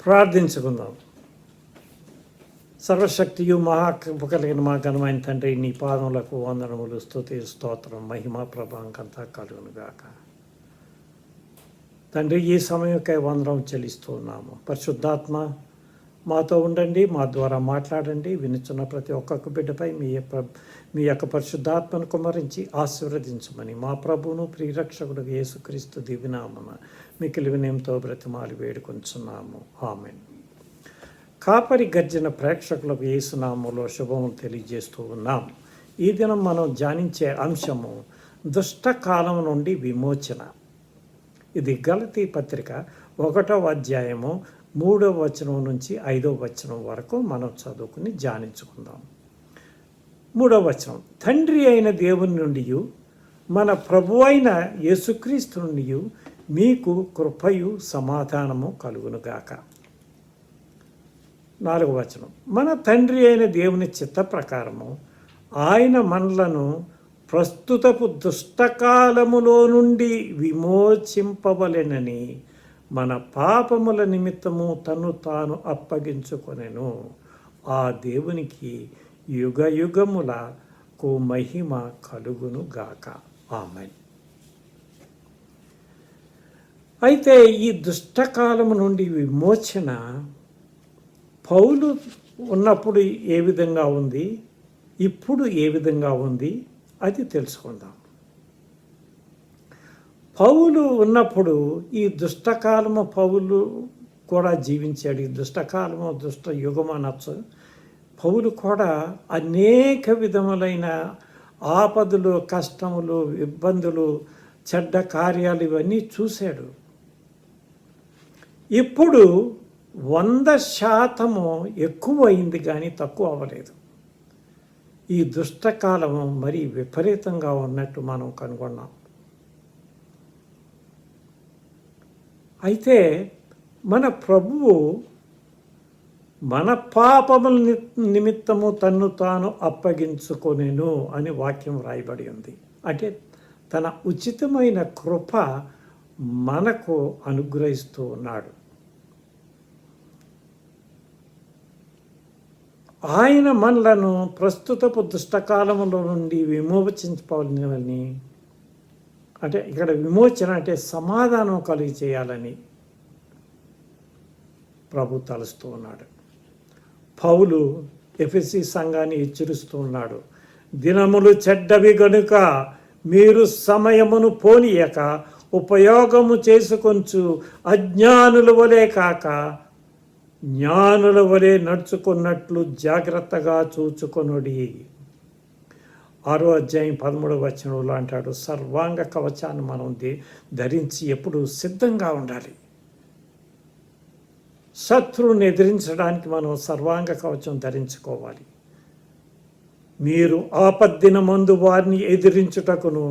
ప్రార్థించుకుందాం. సర్వశక్తియు మహాకృప కలిగిన మా ఘనమైన తండ్రి, నీ పాదములకు వందనములు, స్తుతి, స్తోత్రం, మహిమ, ప్రభావంకంతా కలుగునుగాక. తండ్రి, ఈ సమయంకై వందనం చెల్లిస్తూ ఉన్నాము. పరిశుద్ధాత్మ మాతో ఉండండి, మా ద్వారా మాట్లాడండి. వినుచున్న ప్రతి ఒక్కొక్క బిడ్డపై మీ యొక్క పరిశుద్ధాత్మను కుమ్మరించి ఆశీర్వదించమని మా ప్రభువును ప్రియరక్షకుడు యేసుక్రీస్తు దివ్యనామమున మిక్కిలి వినయంతో బ్రతిమాలి వేడుకొంచున్నాము. ఆమేన్. కాపరి గర్జన ప్రేక్షకులకు యేసునామములో శుభములు తెలియజేస్తూ ఉన్నాం. ఈ దినం మనం ధ్యానించే అంశము దుష్టకాలం నుండి విమోచన. ఇది గలతీ పత్రిక 1వ అధ్యాయము 3వ వచనం నుంచి 5వ వచనం వరకు మనం చదువుకుని ధ్యానించుకుందాం. 3వ వచనం, తండ్రి అయిన దేవుని నుండి మన ప్రభు అయిన యేసుక్రీస్తు నుండి మీకు కృపయు సమాధానము కలుగునుగాక. 4వ వచనం, మన తండ్రి అయిన దేవుని చిత్త ప్రకారము ఆయన మనలను ప్రస్తుతపు దుష్టకాలములో నుండి విమోచింపవలెనని మన పాపముల నిమిత్తము తను తాను అప్పగించుకొనెను. ఆ దేవునికి యుగ యుగములకు మహిమ కలుగును గాక. ఆమేన్. అయితే ఈ దుష్టకాలము నుండి విమోచన పౌలు ఉన్నప్పుడు ఏ విధంగా ఉంది, ఇప్పుడు ఏ విధంగా ఉంది, అది తెలుసుకుందాం. పౌలు ఉన్నప్పుడు ఈ దుష్టకాలము పౌలు కూడా జీవించాడు. ఈ దుష్టకాలము దుష్ట యుగం అనొచ్చు. పౌలు కూడా అనేక విధములైన ఆపదలు, కష్టములు, ఇబ్బందులు, చెడ్డ కార్యాలు ఇవన్నీ చూశాడు. ఇప్పుడు 100% ఎక్కువ అయింది కానీ తక్కువ అవ్వలేదు. ఈ దుష్టకాలము మరీ విపరీతంగా ఉన్నట్టు మనం కనుగొన్నాం. అయితే మన ప్రభువు మన పాపముల నిమిత్తము తన్ను తాను అప్పగించుకొనెను అని వాక్యం రాయబడి ఉంది. అంటే తన ఉచితమైన కృప మనకు అనుగ్రహిస్తూ ఉన్నాడు. ఆయన మనలను ప్రస్తుతపు దుష్టకాలములో నుండి విమోచించుకోవాలని, అంటే ఇక్కడ విమోచన అంటే సమాధానం కలిగి చేయాలని ప్రభు తలుస్తూ ఉన్నాడు. పౌలు ఎఫెసీ సంఘాన్ని హెచ్చరిస్తూ ఉన్నాడు. దినములు చెడ్డవి గనుక మీరు సమయమును పోనీయక ఉపయోగము చేసుకొంచు అజ్ఞానుల వలె కాక జ్ఞానుల వలె నడుచుకున్నట్లు జాగ్రత్తగా చూచుకొనుడి. 6వ అధ్యాయం 13వ వచనంలో అంటాడు, సర్వాంగ కవచాన్ని మనం ధరించి ఎప్పుడు సిద్ధంగా ఉండాలి. శత్రువుని ఎదిరించడానికి మనం సర్వాంగ కవచం ధరించుకోవాలి. మీరు ఆపద్దినమందు వారిని ఎదిరించుటకును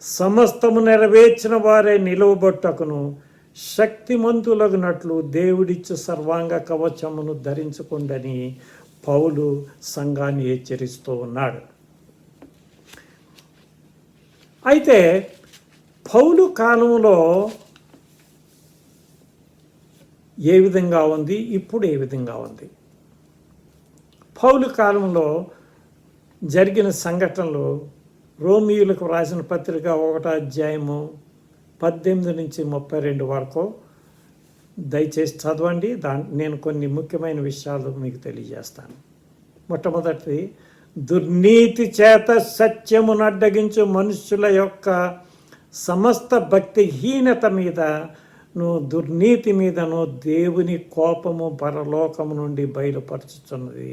సమస్తము నెరవేర్చిన వారే నిలువబొట్టకును శక్తిమంతులగునట్లు దేవుడిచ్చు సర్వాంగ కవచమును ధరించుకుండని పౌలు సంఘాన్ని హెచ్చరిస్తూ ఉన్నాడు. అయితే పౌలు కాలంలో ఏ విధంగా ఉంది, ఇప్పుడు ఏ విధంగా ఉంది? పౌలు కాలంలో జరిగిన సంఘటనలు రోమీయులకు రాసిన పత్రిక 1వ అధ్యాయము 18 నుంచి 32 వరకు దయచేసి చదవండి. నేను కొన్ని ముఖ్యమైన విషయాలు మీకు తెలియజేస్తాను. మొట్టమొదటిది, దుర్నీతి చేత సత్యమును అడ్డగించు మనుషుల యొక్క సమస్త భక్తిహీనత మీదను దుర్నీతి మీదను దేవుని కోపము పరలోకము నుండి బయలుపరుచుతున్నది.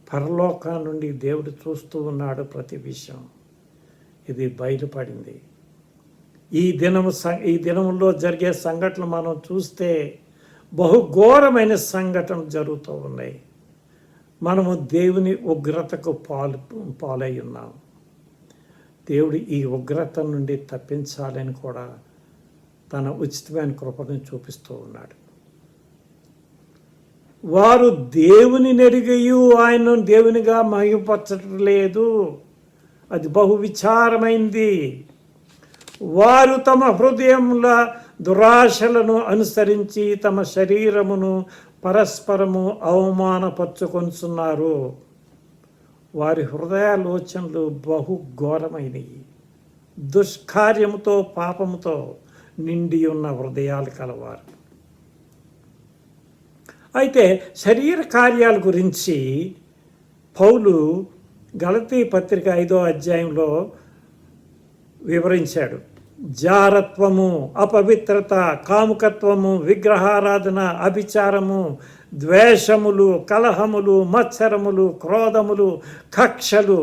పరలోకం నుండి దేవుడు చూస్తూ ఉన్నాడు ప్రతి విషయం. ఇది బయలుపడింది. ఈ దినములో జరిగే సంఘటనలు మనం చూస్తే బహుఘోరమైన సంఘటనలు జరుగుతూ ఉన్నాయి. మనము దేవుని ఉగ్రతకు పాలై ఉన్నాం. దేవుడు ఈ ఉగ్రత నుండి తప్పించాలని కూడా తన ఉచితమైన కృపను చూపిస్తూ ఉన్నాడు. వారు దేవుని నెరిగయు ఆయనను దేవునిగా మహిమపరచట్లేదు. అది బహు విచారమైంది. వారు తమ హృదయముల దురాశలను అనుసరించి తమ శరీరమును పరస్పరము అవమానపరుచుకొనుచున్నారు. వారి హృదయాలోచనలు బహు ఘోరమైనవి. దుష్కార్యముతో పాపముతో నిండి ఉన్న హృదయాలు కలవారు. అయితే శరీర కార్యాల గురించి పౌలు గలతీ పత్రిక 5వ అధ్యాయంలో వివరించాడు. జారత్వము, అపవిత్రత, కాముకత్వము, విగ్రహారాధన, అభిచారము, ద్వేషములు, కలహములు, మత్సరములు, క్రోధములు, కక్షలు,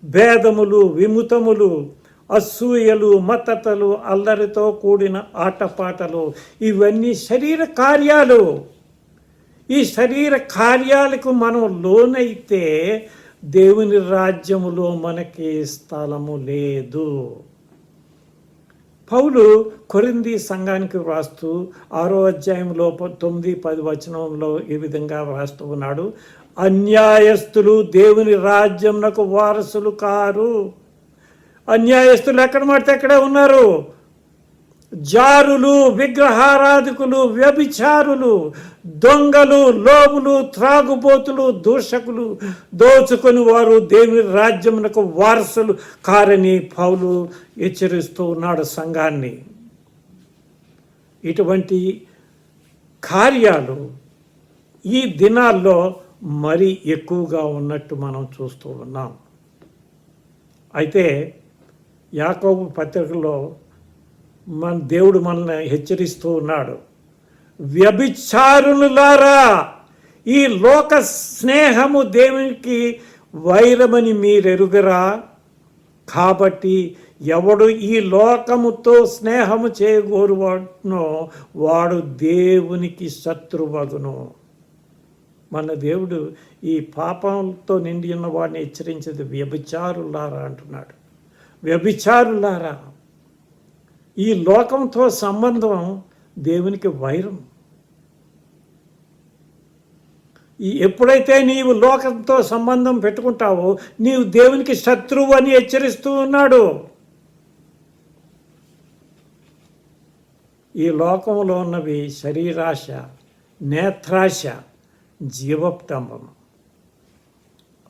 భేదములు, విముతములు, అసూయలు, మత్తతలు, అల్లరితో కూడిన ఆటపాటలు, ఇవన్నీ శరీర కార్యాలు. ఈ శరీర కార్యాలకు మనం లోనైతే దేవుని రాజ్యములో మనకి స్థలము లేదు. పౌలు కొరింథీ సంఘానికి వ్రాస్తూ 6వ అధ్యాయంలో 9-10 వచనంలో ఈ విధంగా వ్రాస్తూ ఉన్నాడు. అన్యాయస్తులు దేవుని రాజ్యమునకు వారసులు కారు. అన్యాయస్తులు ఎక్కడ మాడితే అక్కడే ఉన్నారు. జారులు, విగ్రహారాధకులు, వ్యభిచారులు, దొంగలు, లోబులు, త్రాగుబోతులు, దూషకులు, దోచుకొని వారు దేవుని రాజ్యమునకు వారసులు కారని పౌలు హెచ్చరిస్తూ ఉన్నాడు సంఘాన్ని. ఇటువంటి కార్యాలు ఈ దినాల్లో మరీ ఎక్కువగా ఉన్నట్టు మనం చూస్తూ ఉన్నాం. అయితే యాకోబు పత్రికలో మన దేవుడు మనల్ని హెచ్చరిస్తూ ఉన్నాడు. వ్యభిచారులారా, ఈ లోక స్నేహము దేవునికి వైరమని మీరెరుగరా? కాబట్టి ఎవడు ఈ లోకముతో స్నేహము చేయగోరువాడునో వాడు దేవునికి శత్రువగును. మన దేవుడు ఈ పాపంతో నిండి ఉన్న వాడిని హెచ్చరించేది వ్యభిచారులారా అంటున్నాడు. వ్యభిచారులారా, ఈ లోకంతో సంబంధం దేవునికి వైరం. ఎప్పుడైతే నీవు లోకంతో సంబంధం పెట్టుకుంటావో నీవు దేవునికి శత్రువు అని హెచ్చరిస్తూ ఉన్నాడు. ఈ లోకంలో ఉన్నవి శరీరాశ, నేత్రాశ, జీవప్తంబం.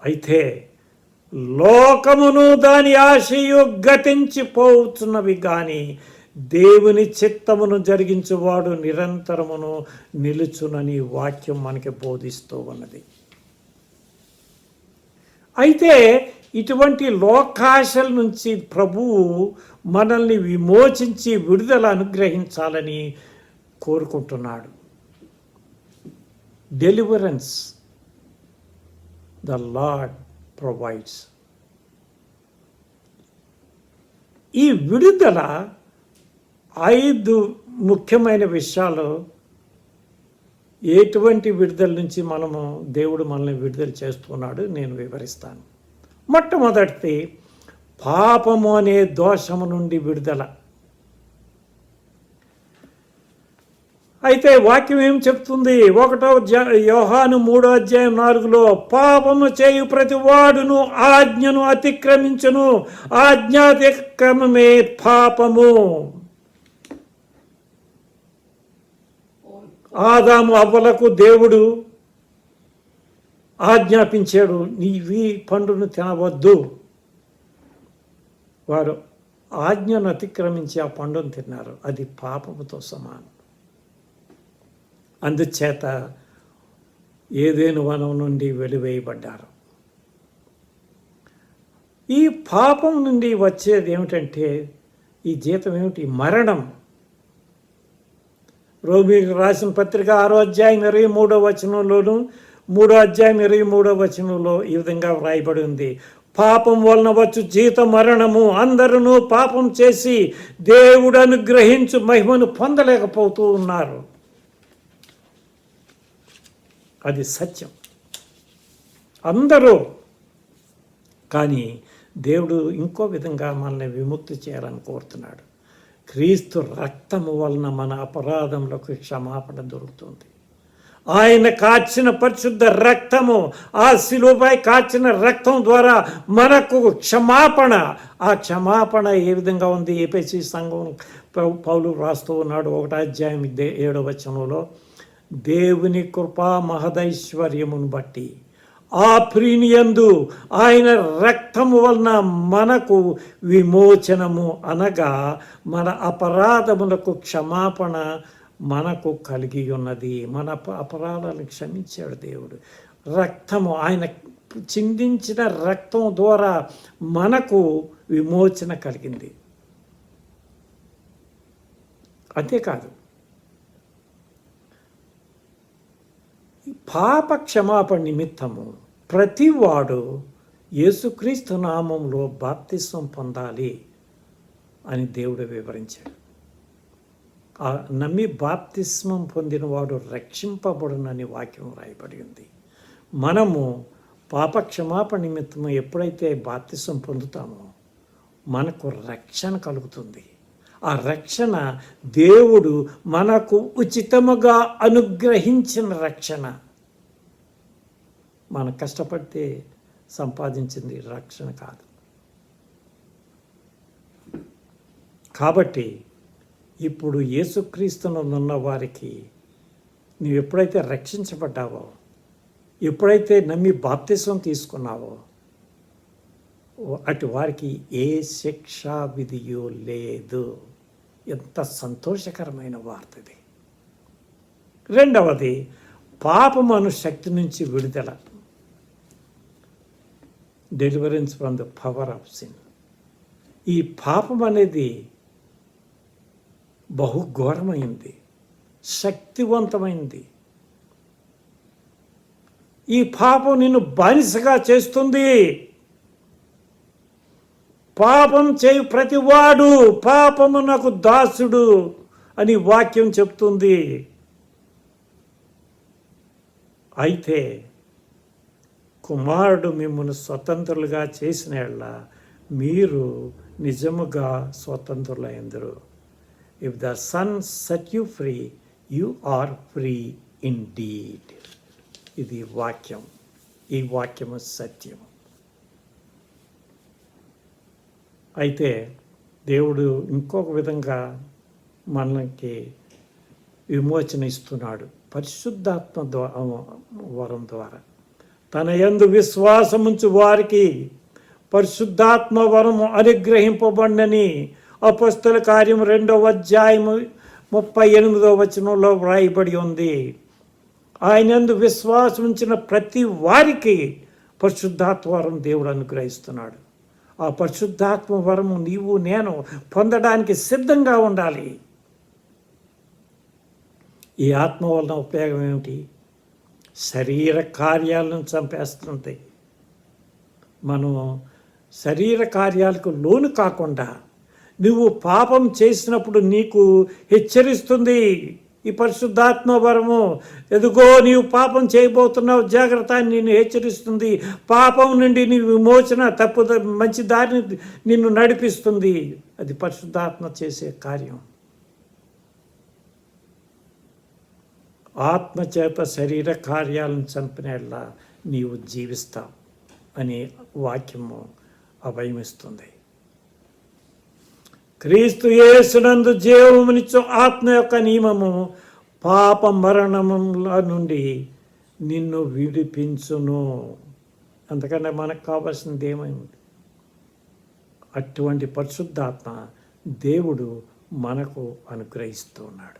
అయితే లోకమును దాని ఆశయు గతించిపోతున్నవి కానీ దేవుని చిత్తమును జరిగించువాడు నిరంతరమును నిలుచునని వాక్యం మనకి బోధిస్తూ ఉన్నది. అయితే ఇటువంటి లోకాశల నుంచి ప్రభువు మనల్ని విమోచించి విడుదల అనుగ్రహించాలని కోరుకుంటున్నాడు. Deliverance the lord provides. ఈ విడుదల 5 ముఖ్యమైన విషయాలు. ఎటువంటి విడుదల నుంచి దేవుడు మనల్ని విడుదల చేస్తున్నాడు నేను వివరిస్తాను. మొట్టమొదటిది పాపము అనే దోషము నుండి విడుదల. అయితే వాక్యం ఏం చెప్తుంది? 1 యోహాను 3వ అధ్యాయం 4లో పాపము చేయు ప్రతి వాడును ఆజ్ఞను అతిక్రమించును, ఆజ్ఞాతిక్రమమే పాపము. ఆదాము అవ్వలకు దేవుడు ఆజ్ఞాపించాడు, నీవి పండును తినవద్దు. వారు ఆజ్ఞను అతిక్రమించి ఆ పండును తిన్నారు. అది పాపముతో సమానం. అందుచేత ఏదేను వనం నుండి వెలివేయబడ్డారు. ఈ పాపం నుండి వచ్చేది ఏమిటంటే ఈ జీతం ఏమిటి? మరణం. రోమీయులకు రాసిన పత్రిక 6వ అధ్యాయం 23వ వచనంలోను 3వ అధ్యాయం 23వ వచనంలో ఈ విధంగా వ్రాయబడి ఉంది. పాపం వలన వచ్చు జీతం మరణము. అందరూ పాపం చేసి దేవుడు అనుగ్రహించు మహిమను పొందలేకపోతూ ఉన్నారు. అది సత్యం. అందరూ. కానీ దేవుడు ఇంకో విధంగా మనల్ని విముక్తి చేయాలని కోరుతున్నాడు. క్రీస్తు రక్తము వలన మన అపరాధములకు క్షమాపణ దొరుకుతుంది. ఆయన కార్చిన పరిశుద్ధ రక్తము, ఆ శిలువపై కార్చిన రక్తం ద్వారా మనకు క్షమాపణ. ఆ క్షమాపణ ఏ విధంగా ఉంది? ఎఫెసీ సంఘం పౌలు రాస్తూ ఉన్నాడు 1వ అధ్యాయం 7వ వచనంలో, దేవుని కృపా మహదైశ్వర్యమును బట్టి ఆ ప్రీనియందు ఆయన రక్తము వలన మనకు విమోచనము, అనగా మన అపరాధములకు క్షమాపణ మనకు కలిగి ఉన్నది. మన అపరాధాలను క్షమించాడు దేవుడు. రక్తము, ఆయన చిందించిన రక్తం ద్వారా మనకు విమోచన కలిగింది. అంతేకాదు, పాప క్షమాపణ నిమిత్తము ప్రతివాడు యేసుక్రీస్తు నామంలో బాప్తిస్మం పొందాలి అని దేవుడు వివరించాడు. ఆ నమ్మి బాప్తిస్మం పొందినవాడు రక్షింపబడునని వాక్యం రాయబడి ఉంది. మనము పాప క్షమాపణ నిమిత్తము ఎప్పుడైతే బాప్తిస్మం పొందుతామో మనకు రక్షణ కలుగుతుంది. ఆ రక్షణ దేవుడు మనకు ఉచితముగా అనుగ్రహించిన రక్షణ. మనం కష్టపడితే సంపాదించింది రక్షణ కాదు. కాబట్టి ఇప్పుడు యేసుక్రీస్తునందున్న వారికి నీవు ఎప్పుడైతే రక్షించబడ్డావో, ఎప్పుడైతే నమ్మి బాప్తిస్మం తీసుకున్నావో, అటు వారికి ఏ శిక్షా విధియో లేదు. ఎంత సంతోషకరమైన వార్త ఇది. రెండవది, పాపమను శక్తి నుంచి విడుదల, deliverance from the power of sin. ఈ పాపం అనేది బహుఘోరమైంది, శక్తివంతమైంది. ఈ పాపం నిన్ను బానిసగా చేస్తుంది. పాపం చేయు ప్రతివాడు పాపమునకు దాసుడు అని వాక్యం చెప్తుంది. అయితే కుమారుడు మిమ్మల్ని స్వతంత్రులుగా చేసిన యెడల మీరు నిజముగా స్వతంత్రులైందరు. If the son set you free, you are free indeed. ఇది వాక్యం. ఈ వాక్యము సత్యం. అయితే దేవుడు ఇంకొక విధంగా మనకి విమోచన ఇస్తున్నాడు, పరిశుద్ధాత్మ వరం ద్వారా. తన యందు విశ్వాసముంచు వారికి పరిశుద్ధాత్మ వరము అనుగ్రహింపబడినని అపొస్తలుల కార్యం 2వ అధ్యాయము 38వ వచనంలో వ్రాయబడి ఉంది. ఆయన యందు విశ్వాసం ఉంచిన ప్రతి వారికి పరిశుద్ధాత్మ వరం దేవుడు అనుగ్రహిస్తున్నాడు. ఆ పరిశుద్ధాత్మ వరము నీవు నేను పొందడానికి సిద్ధంగా ఉండాలి. ఈ ఆత్మ వలన ఉపయోగం ఏమిటి? శరీర కార్యాలను చంపేస్తుంది. మనం శరీర కార్యాలకు లోను కాకుండా నువ్వు పాపం చేసినప్పుడు నీకు హెచ్చరిస్తుంది ఈ పరిశుద్ధాత్మ వరము. ఎదుగో నీవు పాపం చేయబోతున్నావు, జాగ్రత్త అని నిన్ను హెచ్చరిస్తుంది. పాపం నుండి నీ విమోచన, తప్పు మంచి దారిని నిన్ను నడిపిస్తుంది. అది పరిశుద్ధాత్మ చేసే కార్యం. ఆత్మచేత శరీర కార్యాలను చంపినట్లా నీవు జీవిస్తావు అని వాక్యము అభయమిస్తుంది. క్రీస్తు యేసునందు జీవమునిచ్చు ఆత్మ యొక్క నియమము పాప మరణముల నుండి నిన్ను విడిపించును. అంతకన్నా మనకు కావాల్సింది ఏమైంది? అటువంటి పరిశుద్ధాత్మ దేవుడు మనకు అనుగ్రహిస్తున్నాడు.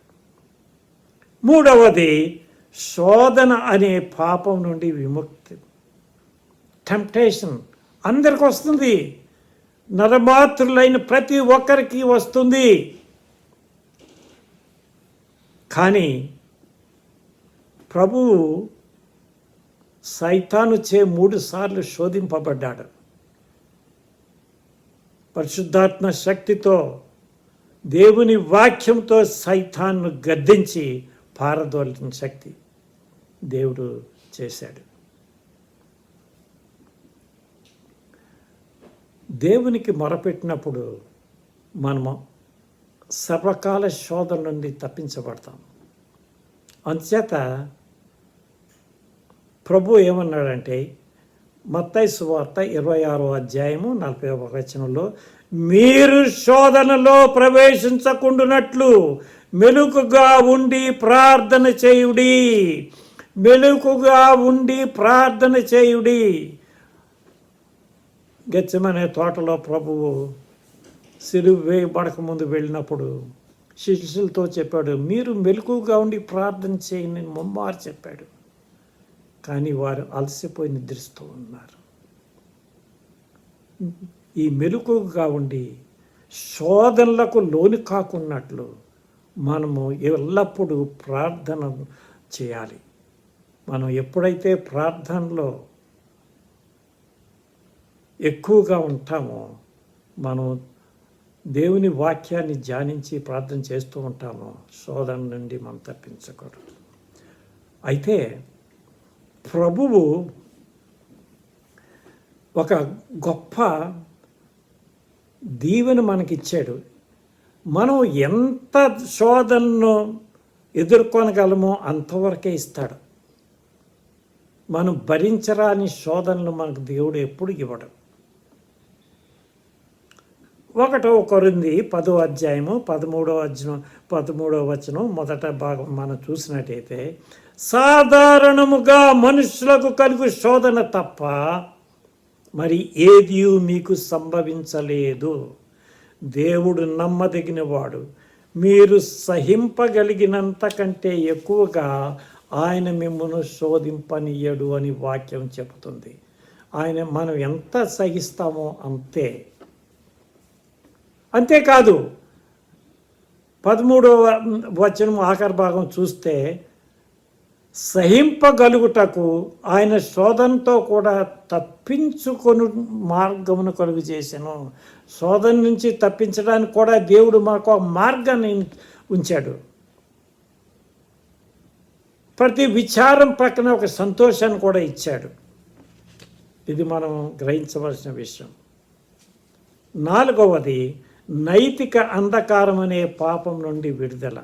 మూడవది, శోధన అనే పాపం నుండి విముక్తి. టెంప్టేషన్ అందరికి వస్తుంది, నరమాతృలైన ప్రతి ఒక్కరికి వస్తుంది. కానీ ప్రభువు సైతాను చే 3 సార్లు శోధింపబడ్డాడు. పరిశుద్ధాత్మ శక్తితో, దేవుని వాక్యంతో సైతాన్ను గద్దించి పారదోలిన శక్తి దేవుడు చేశాడు. దేవునికి మొరపెట్టినప్పుడు మనము సర్వకాల శోధన నుండి తప్పించబడతాం. అందుచేత ప్రభు ఏమన్నాడంటే మత్తయి సువార్త 26వ అధ్యాయము 40వ వచనంలో, మీరు శోధనలో ప్రవేశించకుండునట్లు మెలకుగా ఉండి ప్రార్థన చేయుడి. మెలకుగా ఉండి ప్రార్థన చేయుడి. గెత్సెమనే తోటలో ప్రభువు సిలువ వేయబడక ముందు వెళ్ళినప్పుడు శిష్యులతో చెప్పాడు, మీరు మెలకుగా ఉండి ప్రార్థన చేయని ముమ్మారు చెప్పాడు. కానీ వారు అలసిపోయి నిద్రిస్తూ ఉన్నారు. ఈ మెలకుగా ఉండి శోధనలకు లోను కాకున్నట్లు మనము ఎల్లప్పుడూ ప్రార్థన చేయాలి. మనం ఎప్పుడైతే ప్రార్థనలో ఎక్కువగా ఉంటామో, మనం దేవుని వాక్యాన్ని ధ్యానించి ప్రార్థన చేస్తూ ఉంటామో, శోధన నుండి మనం తప్పించకూడదు. అయితే ప్రభువు ఒక గొప్ప దీవెన మనకిచ్చాడు. మనం ఎంత శోధనను ఎదుర్కొనగలమో అంతవరకే ఇస్తాడు. మనం భరించరాని శోధనలు మనకు దేవుడు ఎప్పుడు ఇవ్వడు. 1 కొరింథీ 10వ అధ్యాయము 13వ వచనం మొదట భాగం మనం చూసినట్టయితే, సాధారణముగా మనుషులకు కలుగు శోధన తప్ప మరి ఏది మీకు సంభవించలేదు. దేవుడు నమ్మదగినవాడు. మీరు సహింపగలిగినంత కంటే ఎక్కువగా ఆయన మిమ్మల్ని శోధింపనీయడు అని వాక్యం చెబుతుంది. మనం ఎంత సహిస్తామో అంతేకాదు 13వ వచనం ఆఖరి భాగం చూస్తే, సహింపగలుగుటకు ఆయన శోధనతో కూడా తప్పించుకొని మార్గమును కలుగు చేశాను. శోధన నుంచి తప్పించడానికి కూడా దేవుడు మాకు ఒక మార్గాన్ని ఉంచాడు. ప్రతి విచారం పక్కన ఒక సంతోషాన్ని కూడా ఇచ్చాడు. ఇది మనం గ్రహించవలసిన విషయం. 4వది నైతిక అంధకారం అనే పాపం నుండి విడుదల.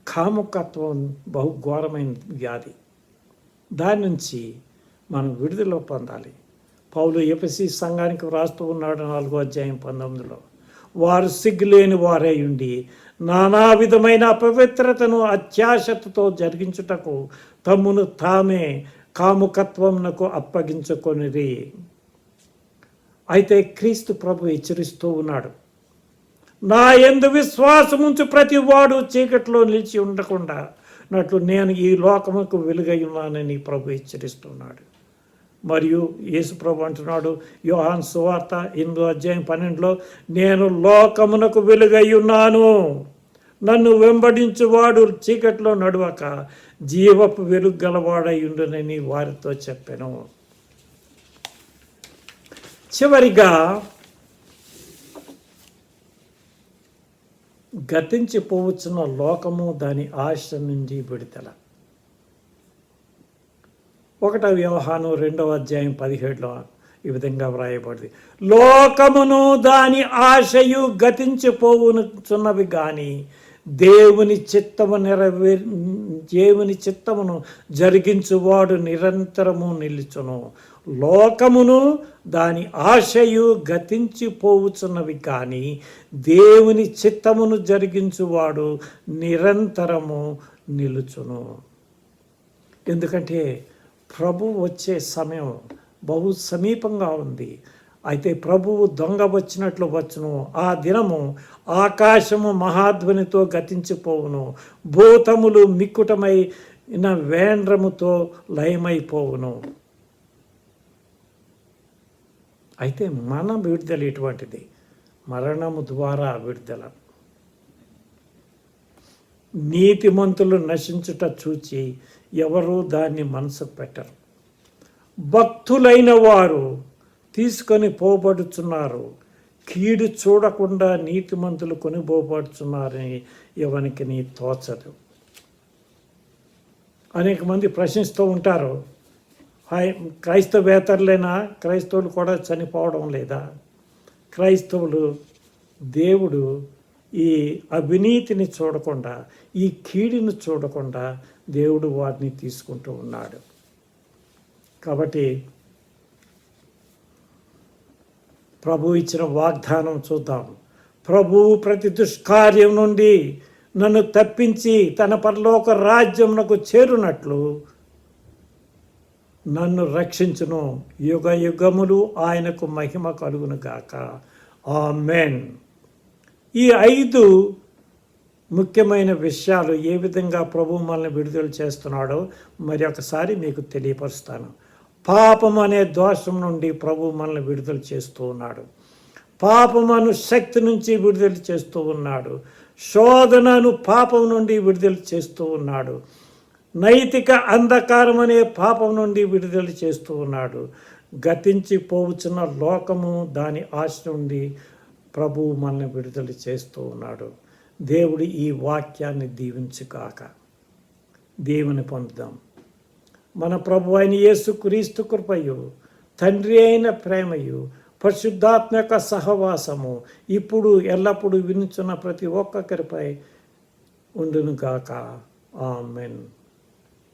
కాముకత్వం బహుఘోరమైన వ్యాధి. దాని నుంచి మనం విడుదల పొందాలి. పౌలు ఎఫెసీ సంఘానికి వ్రాస్తూ ఉన్నాడు 4వ అధ్యాయం 19లో, వారు సిగ్గులేని వారై ఉండి నానా విధమైన అపవిత్రతను అత్యాశతో జరిగించుటకు తమ్మును తామే కాముకత్వమునకు అప్పగించుకొనిరి. అయితే క్రీస్తు ప్రభు హెచ్చరిస్తూ ఉన్నాడు, నా యందు విశ్వాసముంచు ప్రతి వాడు చీకట్లో నిలిచి ఉండకుండా నట్లు నేను ఈ లోకముకు వెలుగై ఉన్నానని ప్రభు హెచ్చరిస్తున్నాడు. మరియు యేసు ప్రభు అంటున్నాడు యోహాను సువార్త 8వ అధ్యాయం 12లో, నేను లోకమునకు వెలుగై ఉన్నాను, నన్ను వెంబడించువాడు చీకట్లో నడవక జీవపు వెలుగు గలవాడై ఉండునని వారితో చెప్పాను. చివరిగా గతించిపోవచ్చున్న లోకము దాని ఆశ నుండి విడుదల. 1 యోహాను 2వ అధ్యాయం 17లో ఈ విధంగా వ్రాయబడింది, లోకమును దాని ఆశయు గతించిపోవుచున్నవి కానీ దేవుని చిత్తమును జరిగించువాడు నిరంతరము నిలుచును. లోకమును దాని ఆశయు గతించిపోవుచున్నవి కానీ దేవుని చిత్తమును జరిగించువాడు నిరంతరము నిలుచును. ఎందుకంటే ప్రభువు వచ్చే సమయం బహు సమీపంగా ఉంది. అయితే ప్రభువు దొంగ వచ్చినట్లు వచ్చును. ఆ దినము ఆకాశము మహాధ్వనితో గతించిపోవును, భూతములు మిక్కుటమైన వేండ్రముతో లయమైపోవును. అయితే మన విడుదల ఎటువంటిది? మరణము ద్వారా విడుదల. నీతిమంతులు నశించుట చూచి ఎవరూ దాన్ని మనసుకు పెట్టరు. భక్తులైన వారు తీసుకొని పోబడుచున్నారు, కీడు చూడకుండా నీతిమంతులు కొనిపోబడుచున్నారని ఎవరికి నీ తోచదు. అనేక మంది ప్రశ్నిస్తూ ఉంటారు, క్రైస్తవేతరులైనా క్రైస్తవులు కూడా చనిపోవడం లేదా? క్రైస్తవులు దేవుడు ఈ అవినీతిని చూడకుండా, ఈ కీడుని చూడకుండా దేవుడు వారిని తీసుకుంటూ ఉన్నాడు. కాబట్టి ప్రభు ఇచ్చిన వాగ్దానం చూద్దాం. ప్రభువు ప్రతి దుష్కార్యం నుండి నన్ను తప్పించి తన పరలోక రాజ్యమునకు చేరునట్లు నన్ను రక్షించును. యుగ యుగములు ఆయనకు మహిమ కలుగును గాక. ఆమేన్. ఈ 5 ముఖ్యమైన విషయాలు ఏ విధంగా ప్రభు మనల్ని విడుదల చేస్తున్నాడో మరి ఒకసారి మీకు తెలియపరుస్తాను. పాపం అనే దోషం నుండి ప్రభు మనల్ని విడుదల చేస్తూ ఉన్నాడు. పాపమను శక్తి నుంచి విడుదల చేస్తూ ఉన్నాడు. శోధనను పాపం నుండి విడుదల చేస్తూ ఉన్నాడు. నైతిక అంధకారం అనే పాపం నుండి విడుదల చేస్తూ ఉన్నాడు. గతించిపోవచ్చున్న లోకము దాని ఆశ నుండి ప్రభువు మనల్ని విడుదల చేస్తూ ఉన్నాడు. దేవుడు ఈ వాక్యాన్ని దీవించుగాక. దేవుని పొందుదాం. మన ప్రభు అయిన యేసుక్రీస్తు కృపయు, తండ్రి అయిన ప్రేమయు, పరిశుద్ధాత్మ యొక్క సహవాసము ఇప్పుడు ఎల్లప్పుడూ వినుచున్న ప్రతి ఒక్కరిపై ఉండునుగాక. ఆమేన్.